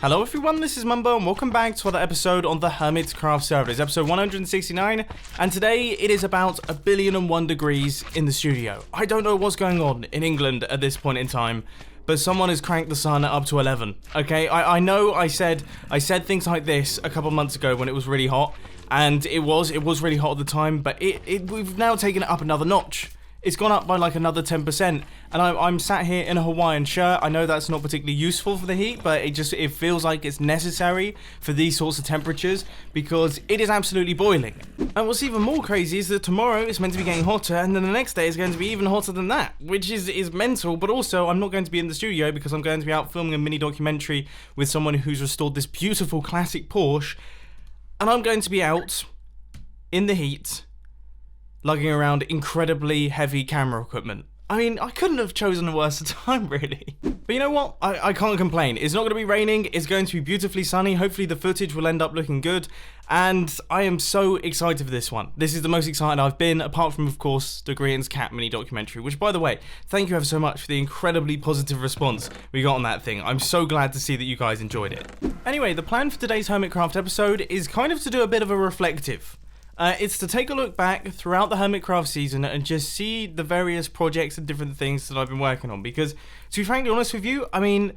Hello everyone, this is Mumbo and welcome back to another episode on the Hermitcraft server. It's episode 169 and today it is about 1,000,001 degrees in the studio. I don't know what's going on in England at this point in time, but someone has cranked the sun up to 11. Okay, I know I said things like this a couple months ago when it was really hot, and it was really hot at the time, but we've now taken it up another notch. It's gone up by like another 10%, and I'm sat here in a Hawaiian shirt. I know that's not particularly useful for the heat, but it feels like it's necessary for these sorts of temperatures because it is absolutely boiling. And what's even more crazy is that tomorrow it's meant to be getting hotter, and then the next day is going to be even hotter than that, which is mental. But also, I'm not going to be in the studio because I'm going to be out filming a mini documentary with someone who's restored this beautiful classic Porsche, and I'm going to be out in the heat, lugging around incredibly heavy camera equipment. I mean, I couldn't have chosen a worse time, really. But you know what? I can't complain. It's not going to be raining. It's going to be beautifully sunny. Hopefully the footage will end up looking good. And I am so excited for this one. This is the most excited I've been, apart from, of course, the Green's Cat mini documentary, which, by the way, thank you ever so much for the incredibly positive response we got on that thing. I'm so glad to see that you guys enjoyed it. Anyway, the plan for today's Hermitcraft episode is kind of to do a bit of a reflective. It's to take a look back throughout the Hermitcraft season and just see the various projects and different things that I've been working on. Because, to be frankly honest with you, I mean,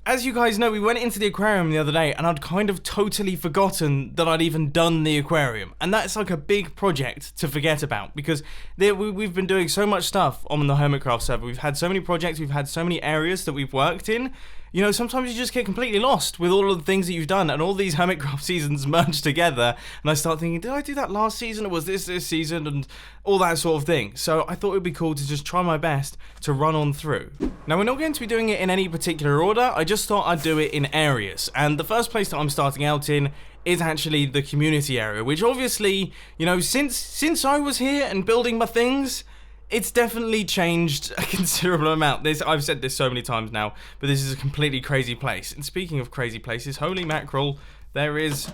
as you guys know, we went into the aquarium the other day and I'd kind of totally forgotten that I'd even done the aquarium. And that's like a big project to forget about because we've been doing so much stuff on the Hermitcraft server. We've had so many projects, we've had so many areas that we've worked in. You know, sometimes you just get completely lost with all of the things that you've done, and all these Hermitcraft seasons merge together, and I start thinking, did I do that last season, or was this season, and all that sort of thing. So I thought it would be cool to just try my best to run on through. Now, we're not going to be doing it in any particular order. I just thought I'd do it in areas, and the first place that I'm starting out in is actually the community area, which obviously, you know, since I was here and building my things, it's definitely changed a considerable amount. I've said this so many times now, but this is a completely crazy place. And speaking of crazy places, holy mackerel, there is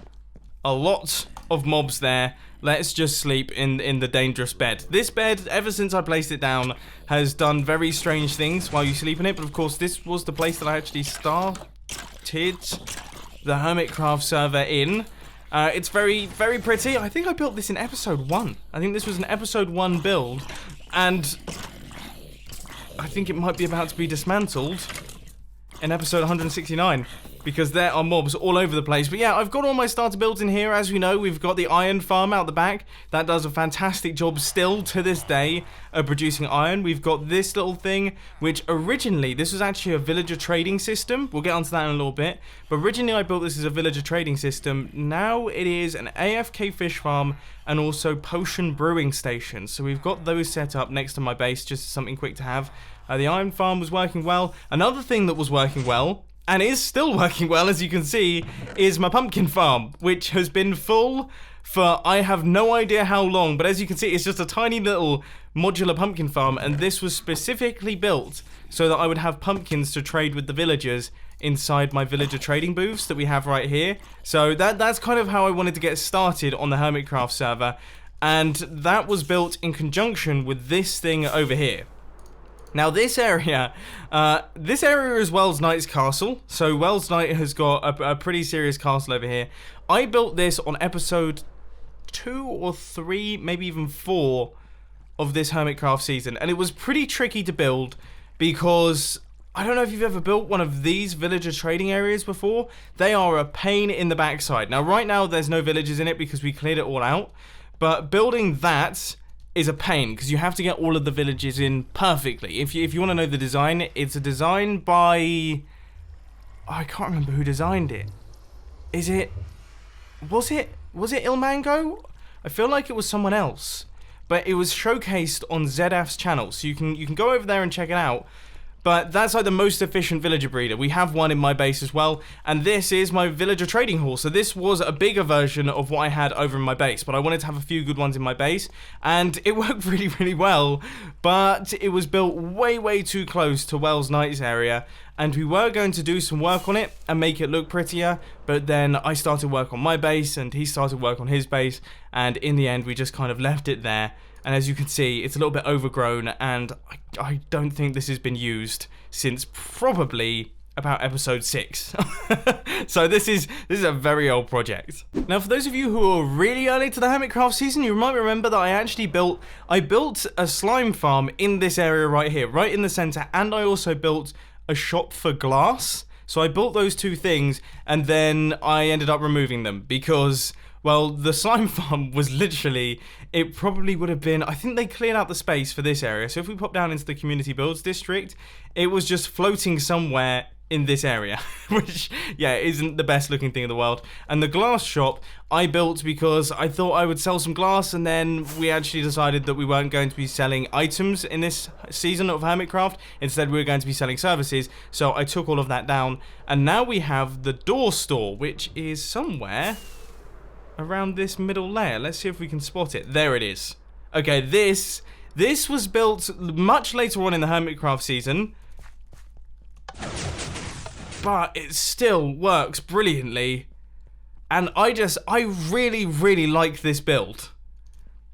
a lot of mobs there. Let's just sleep in the dangerous bed. This bed, ever since I placed it down, has done very strange things while you sleep in it. But of course, this was the place that I actually started the Hermitcraft server in. It's very, very pretty. I think I built this in episode 1. I think this was an episode 1 build. And I think it might be about to be dismantled in episode 169 because there are mobs all over the place. But yeah, I've got all my starter builds in here. As we know, we've got the iron farm out the back. That does a fantastic job still to this day of producing iron. We've got this little thing, which originally, this was actually a villager trading system. We'll get onto that in a little bit. But originally I built this as a villager trading system. Now it is an AFK fish farm and also potion brewing station. So we've got those set up next to my base, just something quick to have. The iron farm was working well. Another thing that was working well, and is still working well, as you can see, is my pumpkin farm, which has been full for I have no idea how long, but as you can see, it's just a tiny little modular pumpkin farm, and this was specifically built so that I would have pumpkins to trade with the villagers inside my villager trading booths that we have right here. So that's kind of how I wanted to get started on the Hermitcraft server, and that was built in conjunction with this thing over here. Now this area is Wells Knight's castle. So Wells Knight has got a pretty serious castle over here. I built this on episode 2 or 3, maybe even 4 of this Hermitcraft season. And it was pretty tricky to build because I don't know if you've ever built one of these villager trading areas before. They are a pain in the backside. Now right now there's no villagers in it because we cleared it all out. But building that is a pain because you have to get all of the villages in perfectly. If you want to know the design, it's a design by, I can't remember who designed it. Was it Ilmango? I feel like it was someone else, but it was showcased on ZF's channel, so you can go over there and check it out. But that's like the most efficient villager breeder. We have one in my base as well, and this is my villager trading hall. So this was a bigger version of what I had over in my base, but I wanted to have a few good ones in my base, and it worked really, really well, but it was built way, way too close to Wells Knight's area, and we were going to do some work on it and make it look prettier, but then I started work on my base, and he started work on his base, and in the end, we just kind of left it there. And as you can see, it's a little bit overgrown, and I don't think this has been used since probably about episode 6. So this is a very old project. Now, for those of you who are really early to the Hermitcraft season, you might remember that I actually built a slime farm in this area right here, right in the center, and I also built a shop for glass. So I built those two things, and then I ended up removing them because, well, the slime farm was literally, it probably would have been, I think they cleared out the space for this area. So if we pop down into the community builds district, it was just floating somewhere in this area, which, yeah, isn't the best looking thing in the world. And the glass shop I built because I thought I would sell some glass, and then we actually decided that we weren't going to be selling items in this season of Hermitcraft. Instead, we were going to be selling services, so I took all of that down. And now we have the door store, which is somewhere around this middle layer. Let's see if we can spot it. There it is. Okay, this was built much later on in the Hermitcraft season, but it still works brilliantly, and I really, really like this build.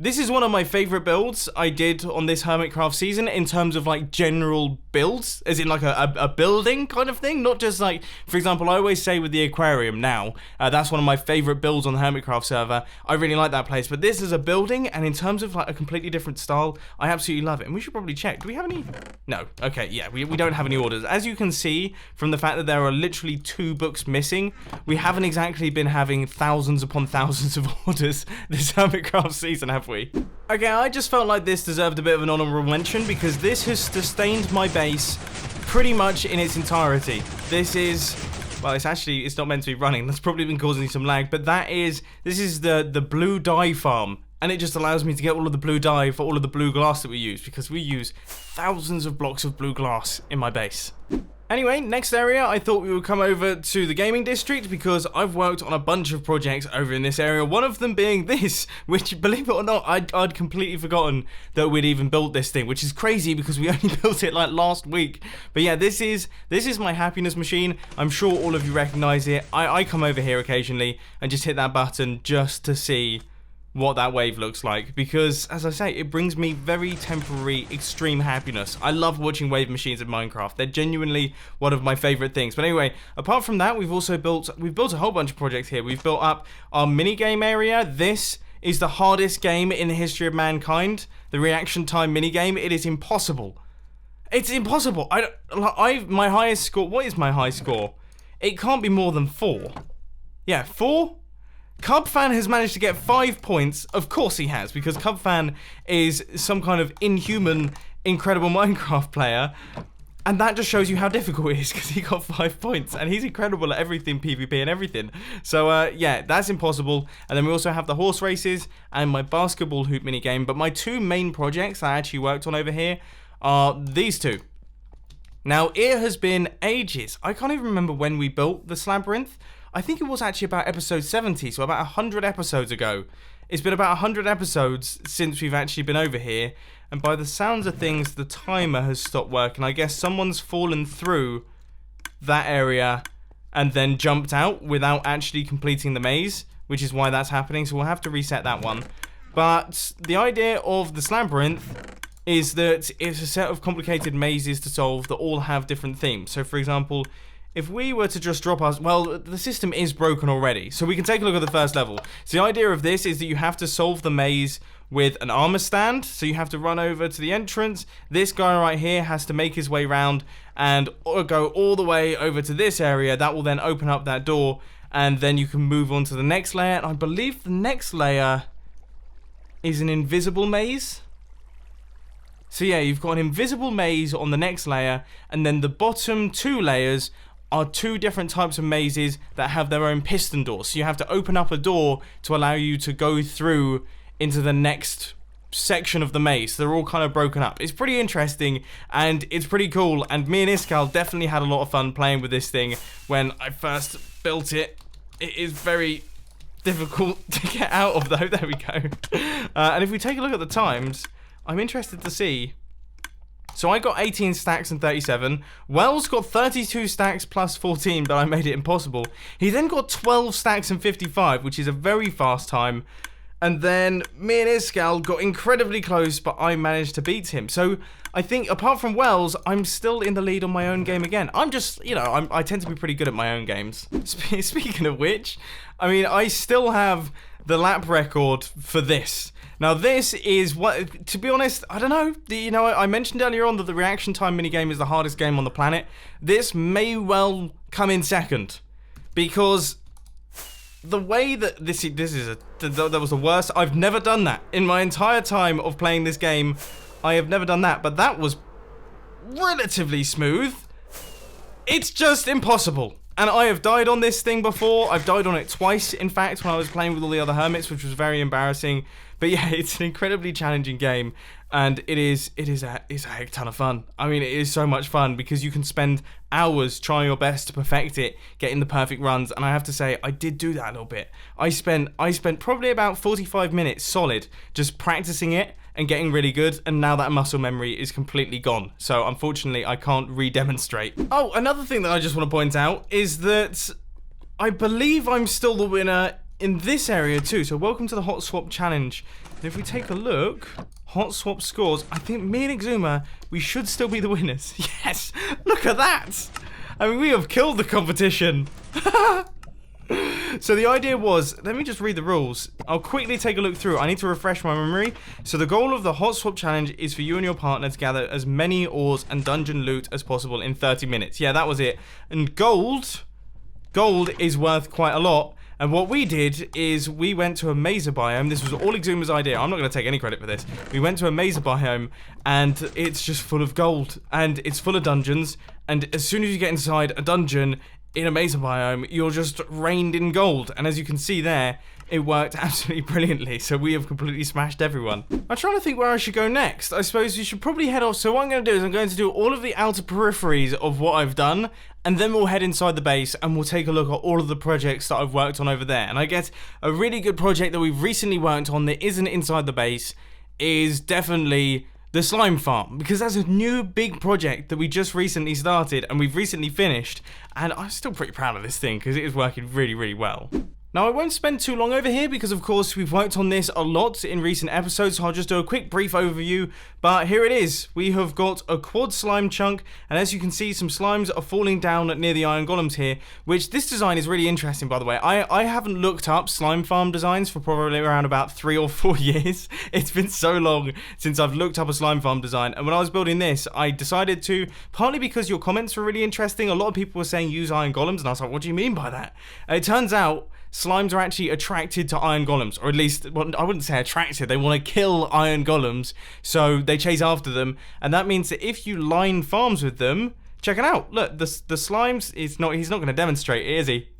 This is one of my favorite builds I did on this Hermitcraft season in terms of like general builds, as in like a building kind of thing, not just like, for example, I always say with the Aquarium now, that's one of my favorite builds on the Hermitcraft server. I really like that place, but this is a building, and in terms of like a completely different style, I absolutely love it. And we should probably check, do we have any? No, okay, yeah, we don't have any orders. As you can see from the fact that there are literally 2 books missing, we haven't exactly been having thousands upon thousands of orders this Hermitcraft season, have we? Okay, I just felt like this deserved a bit of an honorable mention because this has sustained my base pretty much in its entirety. This is, well, it's not meant to be running. That's probably been causing some lag, but this is the blue dye farm, and it just allows me to get all of the blue dye for all of the blue glass that we use, because we use thousands of blocks of blue glass in my base. Anyway, next area, I thought we would come over to the gaming district because I've worked on a bunch of projects over in this area, one of them being this, which, believe it or not, I'd completely forgotten that we'd even built this thing, which is crazy because we only built it like last week. But yeah, this is my happiness machine. I'm sure all of you recognize it. I come over here occasionally and just hit that button just to see what that wave looks like, because as I say, it brings me very temporary extreme happiness. I love watching wave machines in Minecraft. They're genuinely one of my favorite things. But anyway, apart from that, we've built a whole bunch of projects here. We've built up our minigame area. This is the hardest game in the history of mankind, the reaction time minigame. It is impossible. It's impossible. My highest score, what is my high score? It can't be more than 4. Yeah, 4? CubFan has managed to get 5 points. Of course he has, because CubFan is some kind of inhuman, incredible Minecraft player. And that just shows you how difficult it is, because he got 5 points. And he's incredible at everything, PvP and everything. So, yeah, that's impossible. And then we also have the horse races and my basketball hoop minigame. But my 2 main projects I actually worked on over here are these 2. Now, it has been ages. I can't even remember when we built this labyrinth. I think it was actually about episode 70, so about 100 episodes ago. It's been about 100 episodes since we've actually been over here, and by the sounds of things, the timer has stopped working. I guess someone's fallen through that area and then jumped out without actually completing the maze, which is why that's happening, so we'll have to reset that one. But the idea of this labyrinth is that it's a set of complicated mazes to solve that all have different themes. So, for example, if we were to just drop us, well, the system is broken already, so we can take a look at the first level. So the idea of this is that you have to solve the maze with an armor stand, so you have to run over to the entrance. This guy right here has to make his way around and go all the way over to this area. That will then open up that door, and then you can move on to the next layer. And I believe the next layer is an invisible maze. So yeah, you've got an invisible maze on the next layer, and then the bottom 2 layers are 2 different types of mazes that have their own piston doors. So you have to open up a door to allow you to go through into the next section of the maze. They're all kind of broken up. It's pretty interesting and it's pretty cool, and me and Iskal definitely had a lot of fun playing with this thing when I first built it. It is very difficult to get out of though. There we go. And if we take a look at the times, I'm interested to see. So I got 18 stacks and 37. Wells got 32 stacks plus 14, but I made it impossible. He then got 12 stacks and 55, which is a very fast time. And then me and Iskal got incredibly close, but I managed to beat him. So I think, apart from Wells, I'm still in the lead on my own game again. I'm just, you know, I tend to be pretty good at my own games. Speaking of which, I mean, I still have the lap record for this. Now, this is what, to be honest, I don't know. You know, I mentioned earlier on that the reaction time minigame is the hardest game on the planet. This may well come in second, because the way that that was the worst. I've never done that in my entire time of playing this game. I have never done that, but that was relatively smooth. It's just impossible. And I have died on this thing before. I've died on it twice, in fact, when I was playing with all the other hermits, which was very embarrassing. But yeah, it's an incredibly challenging game, and it is a heck ton of fun. I mean, it is so much fun because you can spend hours trying your best to perfect it, getting the perfect runs. And I have to say, I did do that a little bit. I spent probably about 45 minutes solid just practicing it and getting really good, and now that muscle memory is completely gone. So unfortunately, I can't re-demonstrate. Oh, another thing that I just want to point out is that I believe I'm still the winner in this area too. So welcome to the Hot Swap Challenge. And if we take a look, Hot Swap scores, I think me and Exuma, we should still be the winners. Yes, look at that. I mean, we have killed the competition. So the idea was, let me just read the rules. I'll quickly take a look through. I need to refresh my memory. So the goal of the Hot Swap Challenge is for you and your partner to gather as many ores and dungeon loot as possible in 30 minutes. Yeah, that was it. And gold is worth quite a lot. And what we did is we went to a mesa biome. This was all Exuma's idea. I'm not going to take any credit for this. We went to a mesa biome, and it's just full of gold. And it's full of dungeons. And as soon as you get inside a dungeon in a mesa biome, you're just rained in gold. And as you can see there, it worked absolutely brilliantly. So we have completely smashed everyone. I'm trying to think where I should go next. I suppose you should probably head off. So what I'm going to do is I'm going to do all of the outer peripheries of what I've done, and then we'll head inside the base and we'll take a look at all of the projects that I've worked on over there. And I guess a really good project that we've recently worked on that isn't inside the base is definitely the slime farm, because that's a new big project that we just recently started and we've recently finished, and I'm still pretty proud of this thing because it is working really, really well. Now, I won't spend too long over here because, of course, we've worked on this a lot in recent episodes, so I'll just do a quick brief overview. But here it is. We have got a quad slime chunk, and as you can see, some slimes are falling down near the iron golems here, which this design is really interesting, by the way. I haven't looked up slime farm designs for probably around about 3 or 4 years. It's been so long since I've looked up a slime farm design, and when I was building this, I decided to, partly because your comments were really interesting. A lot of people were saying use iron golems, and I was like, what do you mean by that? And it turns out slimes are actually attracted to iron golems, or at least, well, I wouldn't say attracted, they want to kill iron golems, so they chase after them, and that means that if you line farms with them, check it out, look, the slimes, he's not going to demonstrate it, is he?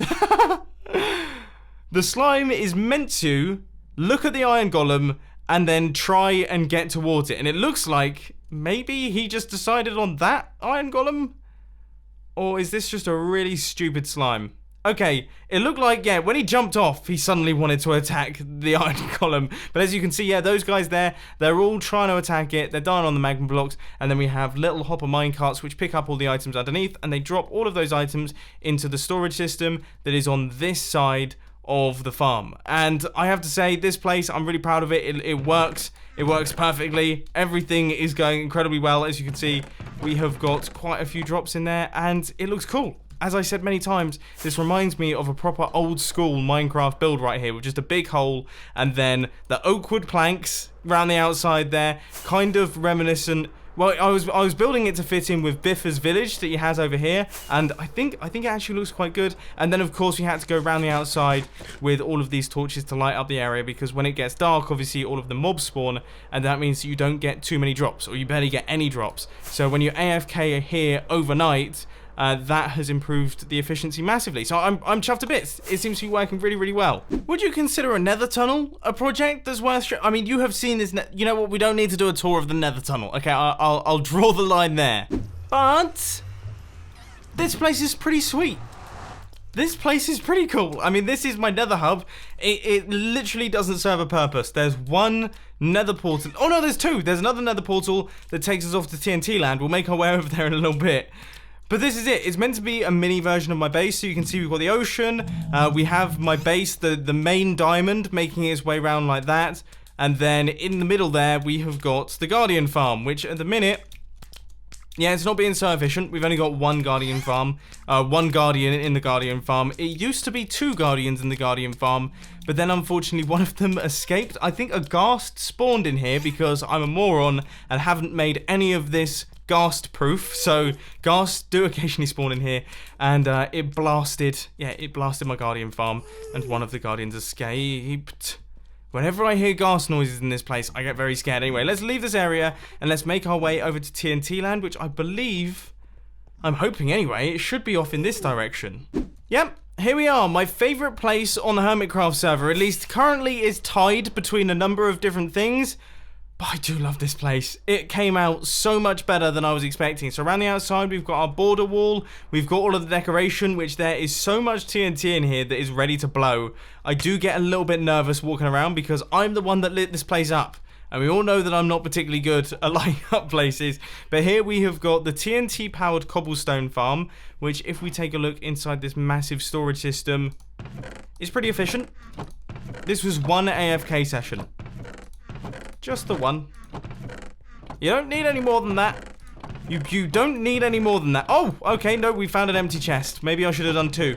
The slime is meant to look at the iron golem and then try and get towards it, and it looks like maybe he just decided on that iron golem, or is this just a really stupid slime? Okay, it looked like, yeah, when he jumped off, he suddenly wanted to attack the iron column. But as you can see, yeah, those guys there, they're all trying to attack it. They're dying on the magma blocks. And then we have little hopper minecarts, which pick up all the items underneath. And they drop all of those items into the storage system that is on this side of the farm. And I have to say, this place, I'm really proud of it. It works. It works perfectly. Everything is going incredibly well. As you can see, we have got quite a few drops in there. And it looks cool. As I said many times, this reminds me of a proper old school Minecraft build right here, with just a big hole and then the oak wood planks around the outside there, kind of reminiscent. Well, I was building it to fit in with Biffa's village that he has over here, and I think it actually looks quite good. And then of course we had to go around the outside with all of these torches to light up the area, because when it gets dark, obviously all of the mobs spawn, and that means that you don't get too many drops, or you barely get any drops. So when you're AFK here overnight, that has improved the efficiency massively. So I'm chuffed to bits. It seems to be working really, really well. Would you consider a nether tunnel a project that's worth... I mean, you have seen this... You know what? We don't need to do a tour of the nether tunnel. Okay, I'll draw the line there. But this place is pretty sweet. This place is pretty cool. I mean, this is my nether hub. It literally doesn't serve a purpose. There's one nether portal. Oh, no, there's two. There's another nether portal that takes us off to TNT land. We'll make our way over there in a little bit. But this is it. It's meant to be a mini version of my base. So you can see we've got the ocean. We have my base, the main diamond, making its way around like that. And then in the middle there, we have got the Guardian farm, which at the minute, yeah, it's not being so efficient. We've only got one Guardian farm, one Guardian in the Guardian farm. It used to be 2 Guardians in the Guardian farm, but then unfortunately one of them escaped. I think a ghast spawned in here because I'm a moron and haven't made any of this ghast proof. So ghasts do occasionally spawn in here, and it blasted my Guardian farm, and one of the Guardians escaped. Whenever I hear ghast noises in this place, I get very scared. Anyway, let's leave this area and let's make our way over to TNT Land, which I believe, I'm hoping anyway, it should be off in this direction. Yep, here we are. My favourite place on the Hermitcraft server, at least currently, is tied between a number of different things. But I do love this place. It came out so much better than I was expecting. So around the outside, we've got our border wall. We've got all of the decoration, which there is so much TNT in here that is ready to blow. I do get a little bit nervous walking around because I'm the one that lit this place up. And we all know that I'm not particularly good at lighting up places. But here we have got the TNT-powered Cobblestone farm, which if we take a look inside this massive storage system, is pretty efficient. This was one AFK session. Just the one. You don't need any more than that. You don't need any more than that. Oh, okay, no, we found an empty chest. Maybe I should have done 2.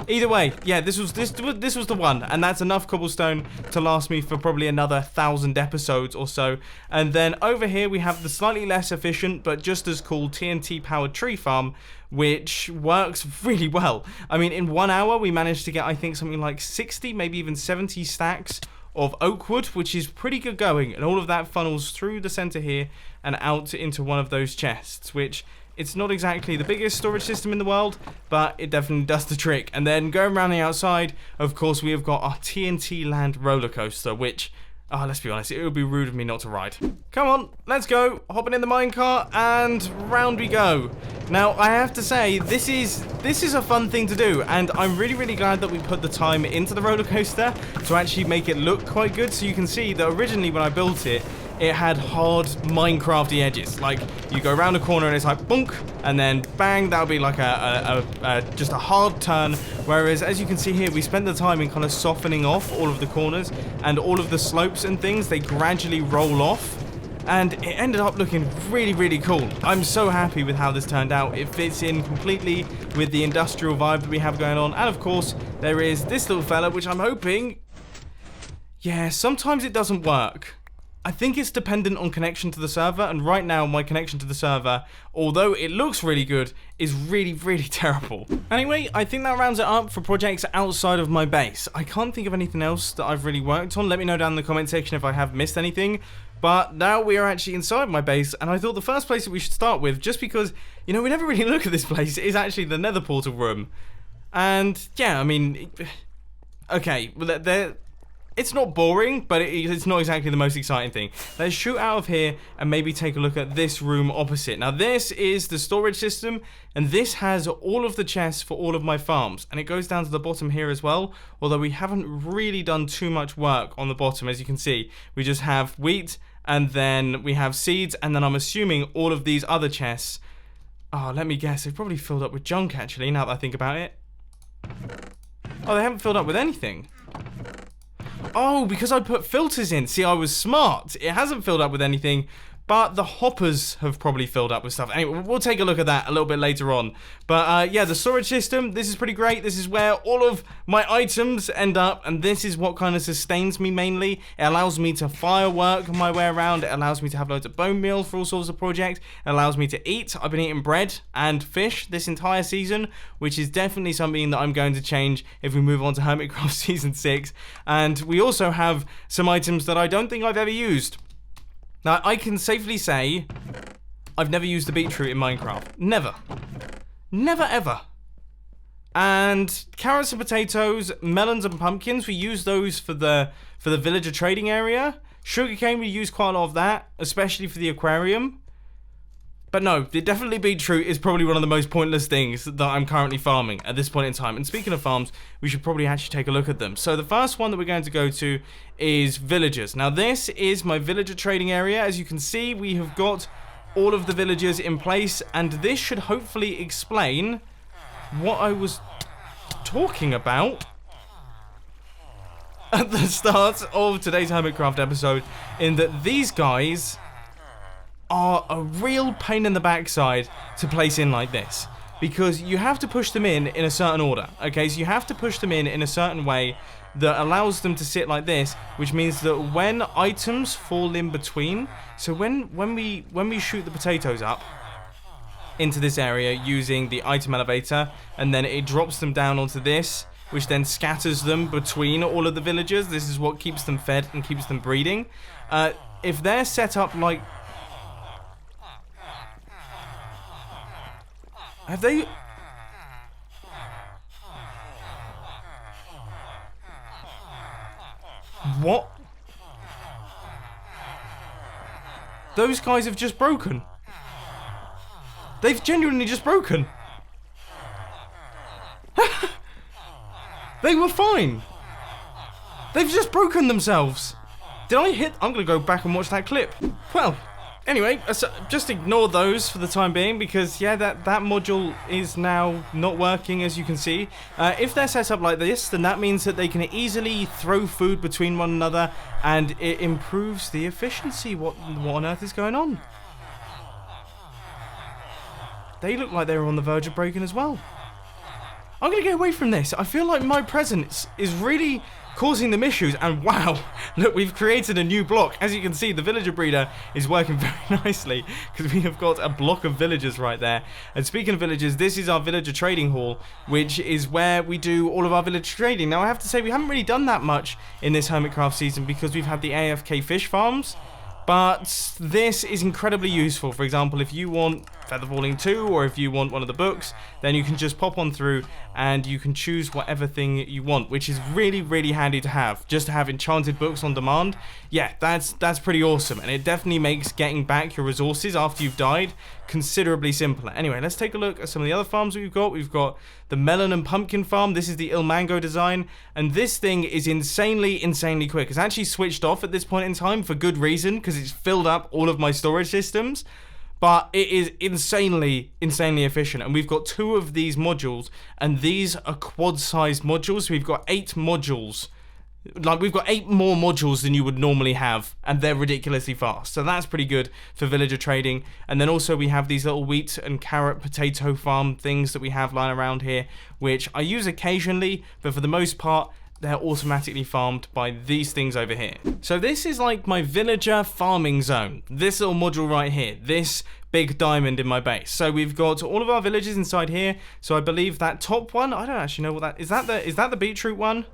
Either way, yeah, this was the one, and that's enough cobblestone to last me for probably another 1,000 episodes or so. And then over here we have the slightly less efficient but just as cool TNT powered tree farm, which works really well. I mean, in 1 hour we managed to get, I think, something like 60, maybe even 70 stacks of oak wood, which is pretty good going, and all of that funnels through the center here and out into one of those chests, which it's not exactly the biggest storage system in the world, but it definitely does the trick. And then going around the outside, of course, we have got our Tnt Land Rollercoaster, which, let's be honest, it would be rude of me not to ride. Come on, let's go, hopping in the minecart, and round we go. Now, I have to say, this is a fun thing to do, and I'm really, really glad that we put the time into the roller coaster to actually make it look quite good. So you can see that originally when I built it, it had hard Minecrafty edges. Like, you go around a corner and it's like, bonk, and then bang, that would be like just a hard turn. Whereas, as you can see here, we spent the time in kind of softening off all of the corners and all of the slopes and things. They gradually roll off. And it ended up looking really, really cool. I'm so happy with how this turned out. It fits in completely with the industrial vibe that we have going on. And of course, there is this little fella, which I'm hoping... Yeah, sometimes it doesn't work. I think it's dependent on connection to the server, and right now my connection to the server, although it looks really good, is really, really terrible. Anyway, I think that rounds it up for projects outside of my base. I can't think of anything else that I've really worked on. Let me know down in the comment section if I have missed anything. But now we are actually inside my base, and I thought the first place that we should start with, just because, you know, we never really look at this place, is actually the Nether Portal room. And, yeah, I mean, okay, well, it's not boring, but it's not exactly the most exciting thing. Let's shoot out of here and maybe take a look at this room opposite. Now, this is the storage system, and this has all of the chests for all of my farms. And it goes down to the bottom here as well, although we haven't really done too much work on the bottom, as you can see. We just have wheat, and then we have seeds, and then I'm assuming all of these other chests... Oh, let me guess, they've probably filled up with junk, actually, now that I think about it. Oh, they haven't filled up with anything. Oh, because I put filters in. See, I was smart. It hasn't filled up with anything, but the hoppers have probably filled up with stuff. Anyway, we'll take a look at that a little bit later on. But yeah, the storage system, this is pretty great. This is where all of my items end up, and this is what kind of sustains me mainly. It allows me to firework my way around. It allows me to have loads of bone meal for all sorts of projects. It allows me to eat. I've been eating bread and fish this entire season, which is definitely something that I'm going to change if we move on to Hermitcraft Season 6. And we also have some items that I don't think I've ever used. Now, I can safely say I've never used the beetroot in Minecraft. Never. Never, ever. And carrots and potatoes, melons and pumpkins, we use those for the villager trading area. Sugarcane, we use quite a lot of that, especially for the aquarium. But no, definitely beetroot is probably one of the most pointless things that I'm currently farming at this point in time. And speaking of farms, we should probably actually take a look at them. So the first one that we're going to go to is villagers. Now this is my villager trading area. As you can see, we have got all of the villagers in place, and this should hopefully explain what I was talking about at the start of today's Hermitcraft episode, in that these guys are a real pain in the backside to place in like this, because you have to push them in a certain order. Okay, so you have to push them in a certain way that allows them to sit like this, which means that when items fall in between, so when we shoot the potatoes up into this area using the item elevator, and then it drops them down onto this, which then scatters them between all of the villagers. This is what keeps them fed and keeps them breeding. If they're set up like... Have they... What? Those guys have just broken. They've genuinely just broken. They were fine. They've just broken themselves. Did I hit? I'm going to go back and watch that clip. Well, anyway, just ignore those for the time being, because, yeah, that module is now not working, as you can see. If they're set up like this, then that means that they can easily throw food between one another, and it improves the efficiency. What on earth is going on? They look like they were on the verge of breaking as well. I'm going to get away from this. I feel like my presence is really causing them issues. And wow, look, we've created a new block. As you can see, the villager breeder is working very nicely, because we have got a block of villagers right there. And speaking of villagers, this is our villager trading hall, which is where we do all of our villager trading. Now, I have to say, we haven't really done that much in this Hermitcraft season, because we've had the AFK fish farms. But this is incredibly useful. For example, if you want Feather Falling 2, or if you want one of the books, then you can just pop on through and you can choose whatever thing you want, which is really, really handy to have. Just to have enchanted books on demand, yeah, that's pretty awesome. And it definitely makes getting back your resources after you've died considerably simpler. Anyway, let's take a look at some of the other farms we've got. We've got the melon and pumpkin farm. This is the Il Mango design, and this thing is insanely quick. It's actually switched off at this point in time for good reason, because it's filled up all of my storage systems. But it is insanely efficient. And we've got 2 of these modules, and these are quad-sized modules. So we've got 8 modules. Like, we've got 8 more modules than you would normally have, and they're ridiculously fast. So that's pretty good for villager trading. And then also we have these little wheat and carrot potato farm things that we have lying around here, which I use occasionally, but for the most part, they're automatically farmed by these things over here. So this is like my villager farming zone. This little module right here, this big diamond in my base. So we've got all of our villages inside here. So I believe that top one, I don't actually know what that is. Is that the beetroot one?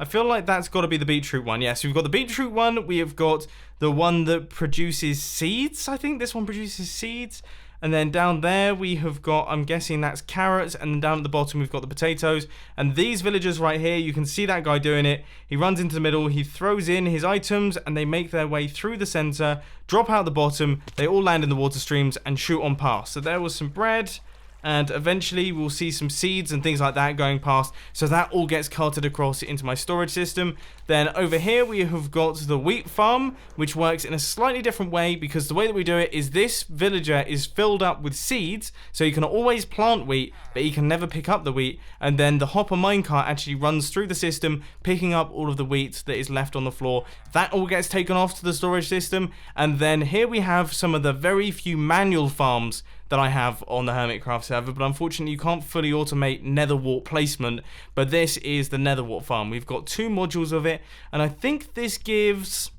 I feel like that's got to be the beetroot one. Yes, we've got the beetroot one. We have got the one that produces seeds. I think this one produces seeds. And then down there we have got, I'm guessing that's carrots, and then down at the bottom we've got the potatoes. And these villagers right here, you can see that guy doing it. He runs into the middle, he throws in his items, and they make their way through the center, drop out the bottom, they all land in the water streams and shoot on past. So there was some bread, and eventually we'll see some seeds and things like that going past. So that all gets carted across into my storage system. Then over here we have got the wheat farm, which works in a slightly different way, because the way that we do it is this villager is filled up with seeds, so you can always plant wheat, but you can never pick up the wheat. And then the hopper minecart actually runs through the system, picking up all of the wheat that is left on the floor. That all gets taken off to the storage system. And then here we have some of the very few manual farms that I have on the Hermitcraft server, but unfortunately you can't fully automate nether wart placement. But this is the nether wart farm. We've got 2 modules of it, and I think this gives,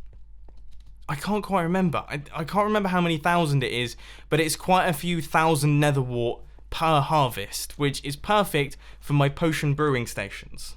I can't quite remember. I can't remember how many thousand it is, but it's quite a few thousand nether wart per harvest, which is perfect for my potion brewing stations,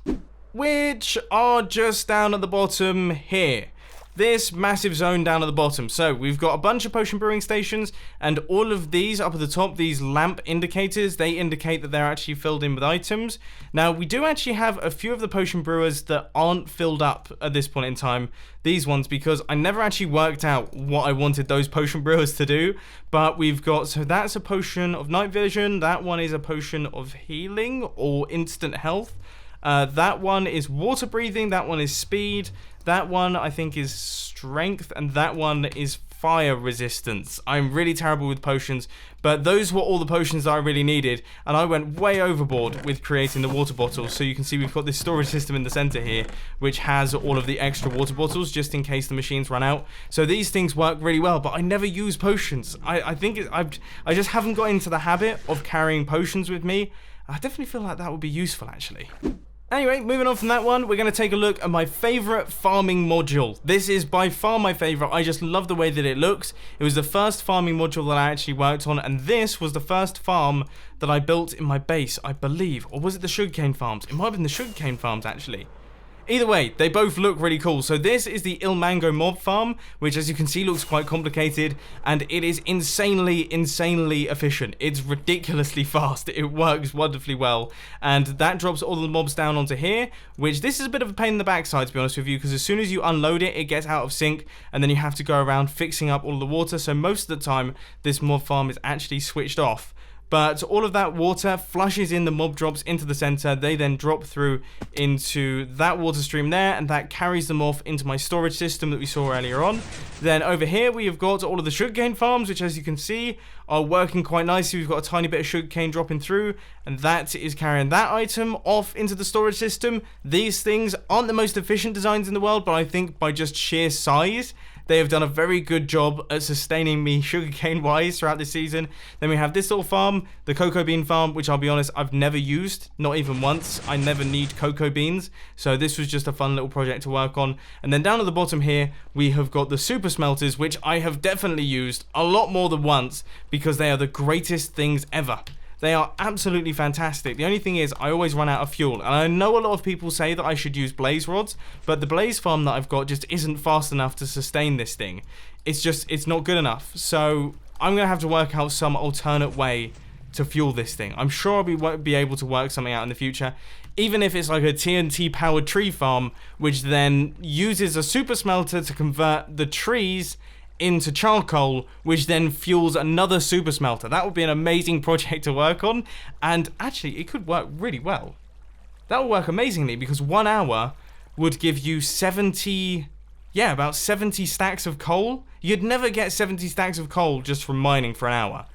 which are just down at the bottom here. This massive zone down at the bottom. So we've got a bunch of potion brewing stations, and all of these up at the top, these lamp indicators, they indicate that they're actually filled in with items. Now we do actually have a few of the potion brewers that aren't filled up at this point in time, these ones, because I never actually worked out what I wanted those potion brewers to do. But we've got, so that's a potion of night vision, that one is a potion of healing or instant health. That one is water breathing, that one is speed, that one I think is strength, and that one is fire resistance. I'm really terrible with potions, but those were all the potions that I really needed, and I went way overboard with creating the water bottles. So you can see we've got this storage system in the center here, which has all of the extra water bottles just in case the machines run out. So these things work really well, but I never use potions. I think I just haven't got into the habit of carrying potions with me. I definitely feel like that would be useful, actually. Anyway, moving on from that one, we're going to take a look at my favorite farming module. This is by far my favorite. I just love the way that it looks. It was the first farming module that I actually worked on, and this was the first farm that I built in my base, I believe. Or was it the sugarcane farms? It might have been the sugarcane farms, actually. Either way, they both look really cool. So this is the Il Mango mob farm, which as you can see looks quite complicated, and it is insanely efficient. It's ridiculously fast. It works wonderfully well, and that drops all the mobs down onto here, which this is a bit of a pain in the backside, to be honest with you, because as soon as you unload it, it gets out of sync, and then you have to go around fixing up all the water. So most of the time, this mob farm is actually switched off. But all of that water flushes in the mob drops into the center. They then drop through into that water stream there, and that carries them off into my storage system that we saw earlier on. Then over here we have got all of the sugarcane farms, which as you can see are working quite nicely. We've got a tiny bit of sugarcane dropping through, and that is carrying that item off into the storage system. These things aren't the most efficient designs in the world, but I think by just sheer size, they have done a very good job at sustaining me sugarcane wise throughout this season. Then we have this little farm, the cocoa bean farm, which I'll be honest, I've never used, not even once. I never need cocoa beans, so this was just a fun little project to work on. And then down at the bottom here, we have got the super smelters, which I have definitely used a lot more than once because they are the greatest things ever. They are absolutely fantastic. The only thing is I always run out of fuel. And I know a lot of people say that I should use blaze rods, but the blaze farm that I've got just isn't fast enough to sustain this thing. It's not good enough. So I'm going to have to work out some alternate way to fuel this thing. I'm sure I'll be able to work something out in the future. Even if it's like a TNT powered tree farm, which then uses a super smelter to convert the trees into charcoal, which then fuels another super smelter. That would be an amazing project to work on, and actually it could work really well. That would work amazingly because 1 hour would give you about 70 stacks of coal. You'd never get 70 stacks of coal just from mining for an hour.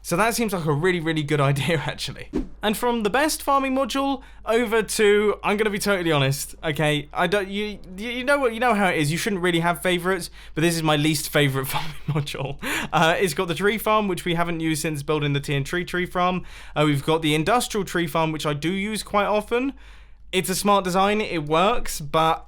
So that seems like a really good idea, actually. And from the best farming module over to, I'm gonna be totally honest, okay? You know how it is. You shouldn't really have favorites, but this is my least favorite farming module. It's got the tree farm, which we haven't used since building the TNT tree farm. We've got the industrial tree farm, which I do use quite often. It's a smart design. It works, but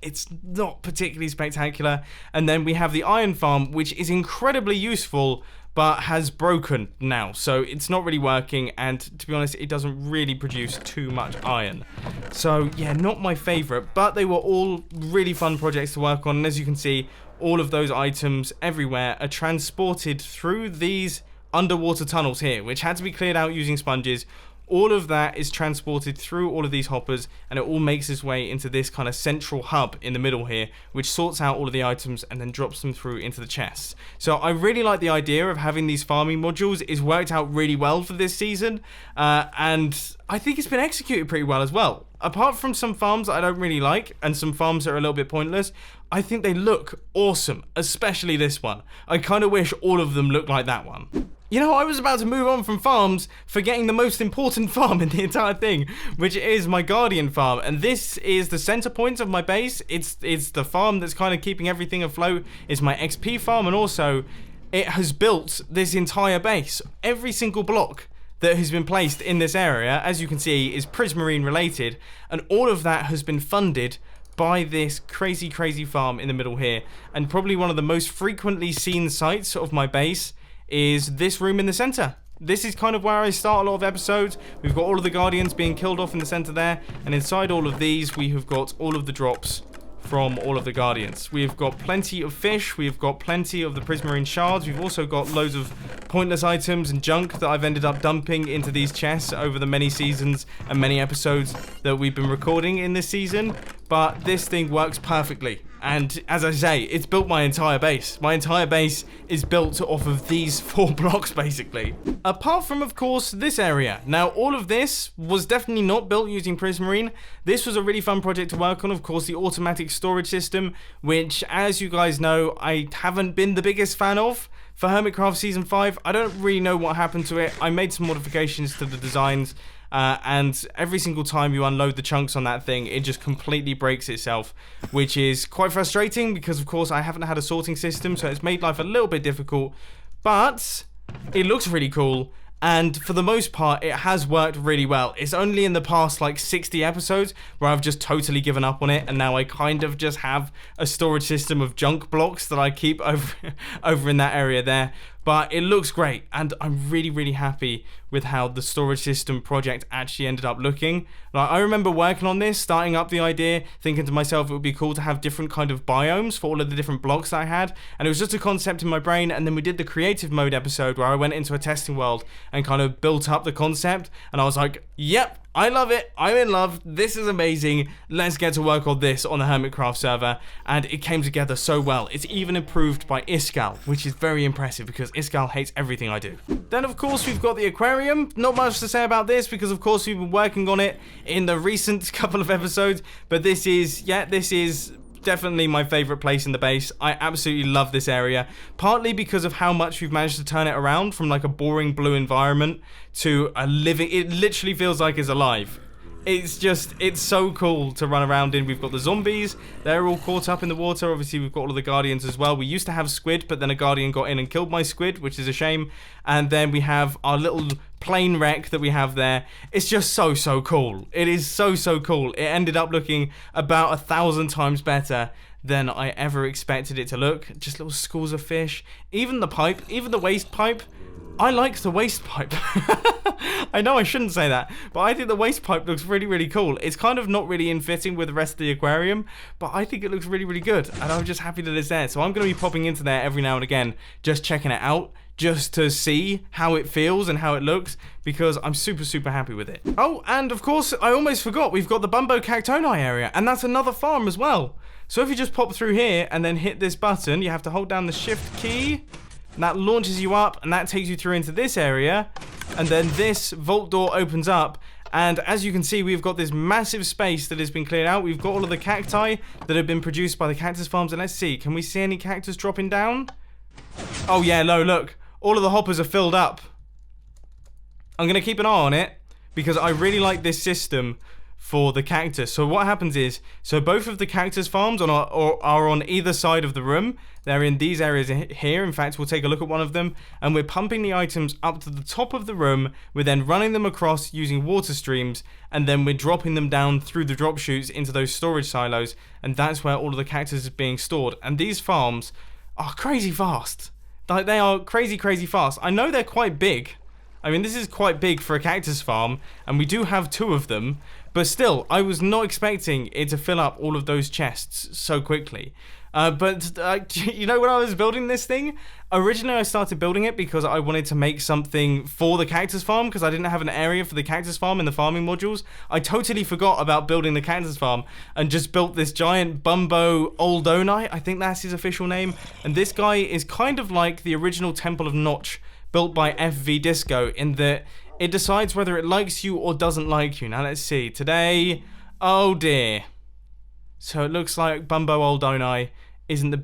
it's not particularly spectacular. And then we have the iron farm, which is incredibly useful, but has broken now, so it's not really working, and to be honest, it doesn't really produce too much iron. So yeah, not my favorite, but they were all really fun projects to work on, and as you can see, all of those items everywhere are transported through these underwater tunnels here, which had to be cleared out using sponges. All of that is transported through all of these hoppers, and it all makes its way into this kind of central hub in the middle here, which sorts out all of the items and then drops them through into the chests. So I really like the idea of having these farming modules. It's worked out really well for this season, and I think it's been executed pretty well as well. Apart from some farms that I don't really like, and some farms that are a little bit pointless, I think they look awesome, especially this one. I kind of wish all of them looked like that one. You know, I was about to move on from farms, forgetting the most important farm in the entire thing, which is my Guardian farm. And this is the center point of my base. It's the farm that's kind of keeping everything afloat. It's my XP farm, and also it has built this entire base. Every single block that has been placed in this area, as you can see, is Prismarine related, and all of that has been funded by this crazy farm in the middle here. And probably one of the most frequently seen sites of my base is this room in the center. This is kind of where I start a lot of episodes. We've got all of the Guardians being killed off in the center there, and inside all of these we have got all of the drops from all of the Guardians. We've got plenty of fish, we've got plenty of the Prismarine shards, we've also got loads of pointless items and junk that I've ended up dumping into these chests over the many seasons and many episodes that we've been recording in this season. But this thing works perfectly. And as I say, it's built my entire base. My entire base is built off of these 4 blocks, basically. Apart from, of course, this area. Now, all of this was definitely not built using Prismarine. This was a really fun project to work on. Of course, the automatic storage system, which, as you guys know, I haven't been the biggest fan of. For Hermitcraft Season 5, I don't really know what happened to it. I made some modifications to the designs. And every single time you unload the chunks on that thing, it just completely breaks itself, which is quite frustrating because, of course, I haven't had a sorting system, so it's made life a little bit difficult, but it looks really cool. And for the most part, it has worked really well. It's only in the past like 60 episodes where I've just totally given up on it. And now I kind of just have a storage system of junk blocks that I keep over in that area there. But it looks great. And I'm really, really happy with how the storage system project actually ended up looking. Like, I remember working on this, starting up the idea, thinking to myself it would be cool to have different kind of biomes for all of the different blocks that I had. And it was just a concept in my brain. And then we did the creative mode episode where I went into a testing world and kind of built up the concept. And I was like, yep, I love it. I'm in love. This is amazing. Let's get to work on this on the Hermitcraft server. And it came together so well. It's even improved by Iskall, which is very impressive because Iskall hates everything I do. Then, of course, we've got the aquarium. Not much to say about this because, of course, we've been working on it in the recent couple of episodes. But this is definitely my favorite place in the base. I absolutely love this area, partly because of how much we've managed to turn it around from like a boring blue environment to a living, it literally feels like it's alive. It's so cool to run around in. We've got the zombies, they're all caught up in the water. Obviously we've got all of the guardians as well. We used to have squid, but then a guardian got in and killed my squid, which is a shame. And then we have our little plane wreck that we have there. It's just so cool. It is so cool. It ended up looking about 1,000 times better than I ever expected it to look. Just little schools of fish. Even the pipe, even the waste pipe. I like the waste pipe. I know I shouldn't say that, but I think the waste pipe looks really cool. It's kind of not really in fitting with the rest of the aquarium, but I think it looks really good, and I'm just happy that it's there. So I'm going to be popping into there every now and again, just checking it out, just to see how it feels and how it looks, because I'm super happy with it. Oh, and of course, I almost forgot, we've got the Mumbo cactoni area, and that's another farm as well. So if you just pop through here and then hit this button, you have to hold down the shift key, and that launches you up, and that takes you through into this area. And then this vault door opens up. And as you can see, we've got this massive space that has been cleared out. We've got all of the cacti that have been produced by the cactus farms. And let's see, can we see any cactus dropping down? Oh yeah, no, look. All of the hoppers are filled up. I'm going to keep an eye on it because I really like this system for the cactus. So what happens is, so both of the cactus farms are on either side of the room. They're in these areas here. In fact, we'll take a look at one of them, and we're pumping the items up to the top of the room. We're then running them across using water streams, and then we're dropping them down through the drop chutes into those storage silos, and that's where all of the cactus is being stored. And these farms are crazy fast. Like, they are crazy fast. I know they're quite big. I mean, this is quite big for a cactus farm, and we do have 2 of them, but still, I was not expecting it to fill up all of those chests so quickly. But you know, when I was building this thing, originally I started building it because I wanted to make something for the cactus farm, because I didn't have an area for the cactus farm in the farming modules. I totally forgot about building the cactus farm and just built this giant Mumbo Oldoni, I think that's his official name. And this guy is kind of like the original Temple of Notch, built by FV Disco, in that it decides whether it likes you or doesn't like you. Now let's see, today, oh dear. So it looks like Mumbo Oldoni isn't the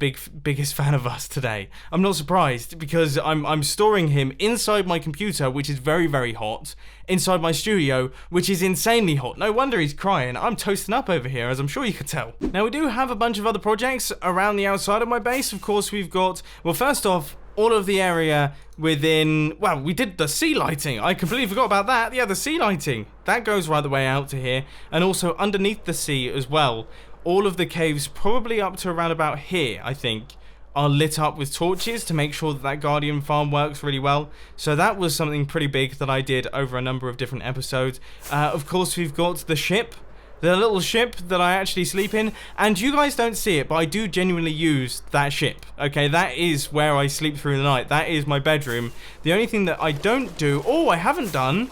biggest fan of us today. I'm not surprised, because I'm storing him inside my computer, which is very hot, inside my studio, which is insanely hot. No wonder he's crying. I'm toasting up over here, as I'm sure you could tell. Now we do have a bunch of other projects around the outside of my base. Of course, we've got, well, first off, all of the area within, well, we did the sea lighting. I completely forgot about that. Yeah, the sea lighting. That goes right the way out to here. And also underneath the sea as well. All of the caves, probably up to around about here, I think, are lit up with torches to make sure that that Guardian farm works really well. So that was something pretty big that I did over a number of different episodes. Of course, we've got the ship. The little ship that I actually sleep in, and you guys don't see it, but I do genuinely use that ship, okay? That is where I sleep through the night. That is my bedroom. The only thing that I don't do, oh, I haven't done,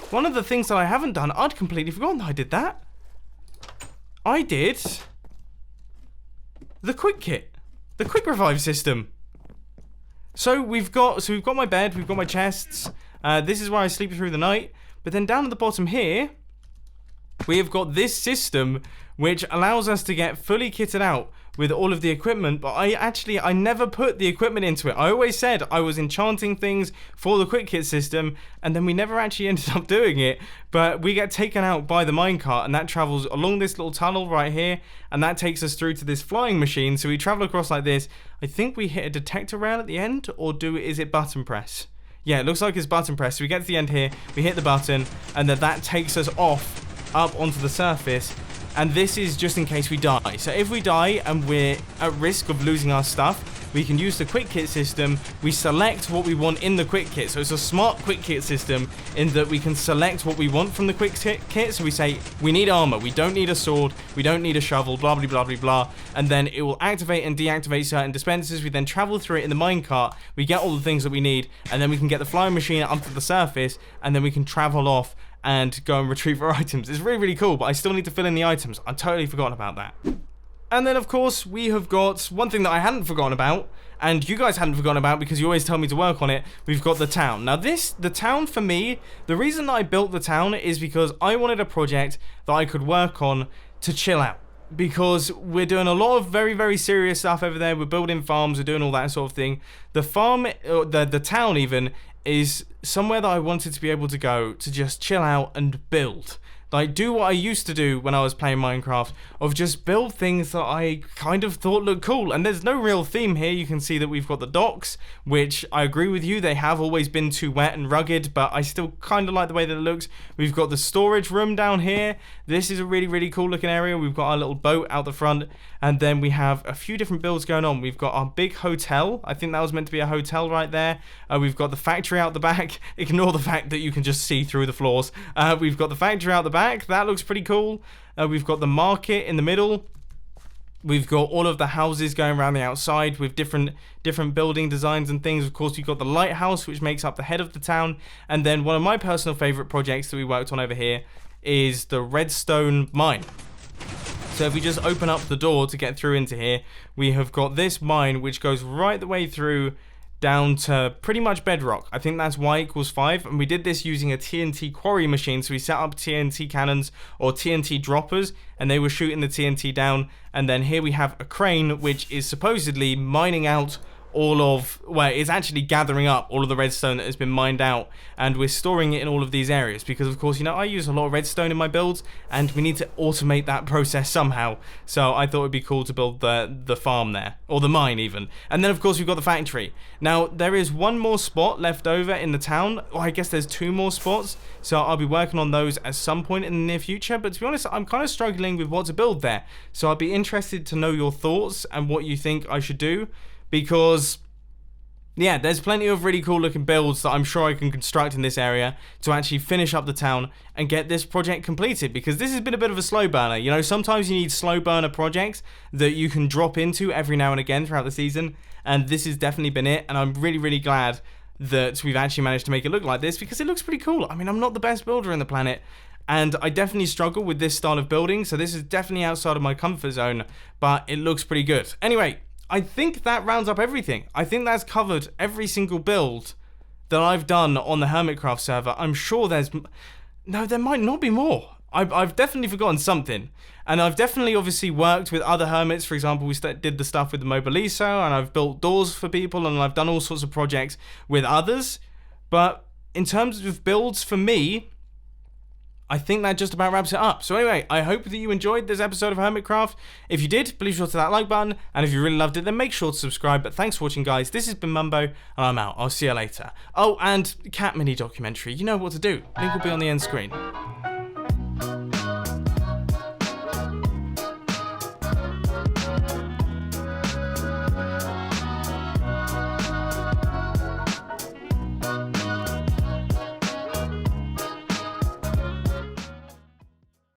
one of the things that I haven't done, I'd completely forgotten that I did that. I did the quick kit, the quick revive system. So we've got my bed, we've got my chests. This is where I sleep through the night. But then down at the bottom here, we have got this system which allows us to get fully kitted out with all of the equipment, but I never put the equipment into it. I always said I was enchanting things for the quick kit system, and then we never actually ended up doing it. But we get taken out by the minecart, and that travels along this little tunnel right here, and that takes us through to this flying machine. So we travel across like this. I think we hit a detector rail at the end, or is it button press? Yeah, it looks like it's button press. So we get to the end here, we hit the button, and then that takes us off up onto the surface. And this is just in case we die. So if we die and we're at risk of losing our stuff, we can use the quick kit system. We select what we want in the quick kit. So it's a smart quick kit system in that we can select what we want from the quick kit. So we say, we need armor, we don't need a sword, we don't need a shovel, blah, blah, blah, blah, blah. And then it will activate and deactivate certain dispensers. We then travel through it in the minecart. We get all the things that we need. And then we can get the flying machine up to the surface. And then we can travel off and go and retrieve our items. It's really, really cool, but I still need to fill in the items. I totally forgot about that. And then, of course, we have got one thing that I hadn't forgotten about, and you guys hadn't forgotten about because you always tell me to work on it. We've got the town. Now, the town for me, the reason that I built the town is because I wanted a project that I could work on to chill out. Because we're doing a lot of very, very serious stuff over there. We're building farms, we're doing all that sort of thing. The farm, the town even, is somewhere that I wanted to be able to go to just chill out and build. Like, do what I used to do when I was playing Minecraft, of just build things that I kind of thought looked cool. And there's no real theme here. You can see that we've got the docks, which I agree with you, they have always been too wet and rugged, but I still kind of like the way that it looks. We've got the storage room down here. This is a really, really cool looking area. We've got our little boat out the front, and then we have a few different builds going on. We've got our big hotel. I think that was meant to be a hotel right there. We've got the factory out the back. Ignore the fact that you can just see through the floors. We've got the factory out the back. That looks pretty cool. We've got the market in the middle. We've got all of the houses going around the outside with different building designs and things. Of course, you've got the lighthouse, which makes up the head of the town. And then one of my personal favorite projects that we worked on over here is the redstone mine. So if we just open up the door to get through into here, we have got this mine which goes right the way through down to pretty much bedrock. I think that's y = 5, and we did this using a TNT quarry machine. So we set up TNT cannons or TNT droppers, and they were shooting the TNT down. And then here we have a crane which is supposedly mining out all of, well, it's actually gathering up all of the redstone that has been mined out, and we're storing it in all of these areas because, of course, you know, I use a lot of redstone in my builds, and we need to automate that process somehow. So I thought it'd be cool to build the farm there, or the mine even. And then, of course, we've got the factory. Now, there is one more spot left over in the town, or I guess there's 2 more spots, so I'll be working on those at some point in the near future. But to be honest, I'm kind of struggling with what to build there, so I'd be interested to know your thoughts and what you think I should do. Because, yeah, there's plenty of really cool looking builds that I'm sure I can construct in this area to actually finish up the town and get this project completed. Because this has been a bit of a slow burner. You know, sometimes you need slow burner projects that you can drop into every now and again throughout the season. And this has definitely been it. And I'm really, really glad that we've actually managed to make it look like this, because it looks pretty cool. I mean, I'm not the best builder in the planet, and I definitely struggle with this style of building. So this is definitely outside of my comfort zone, but it looks pretty good. Anyway, I think that rounds up everything. I think that's covered every single build that I've done on the Hermitcraft server. I'm sure there's... No, there might not be more. I've definitely forgotten something. And I've definitely obviously worked with other hermits. For example, we did the stuff with the Mobiliso, and I've built doors for people, and I've done all sorts of projects with others. But in terms of builds for me, I think that just about wraps it up. So anyway, I hope that you enjoyed this episode of Hermitcraft. If you did, please sure to that like button. And if you really loved it, then make sure to subscribe. But thanks for watching, guys. This has been Mumbo, and I'm out. I'll see you later. Oh, and cat mini documentary. You know what to do. Link will be on the end screen.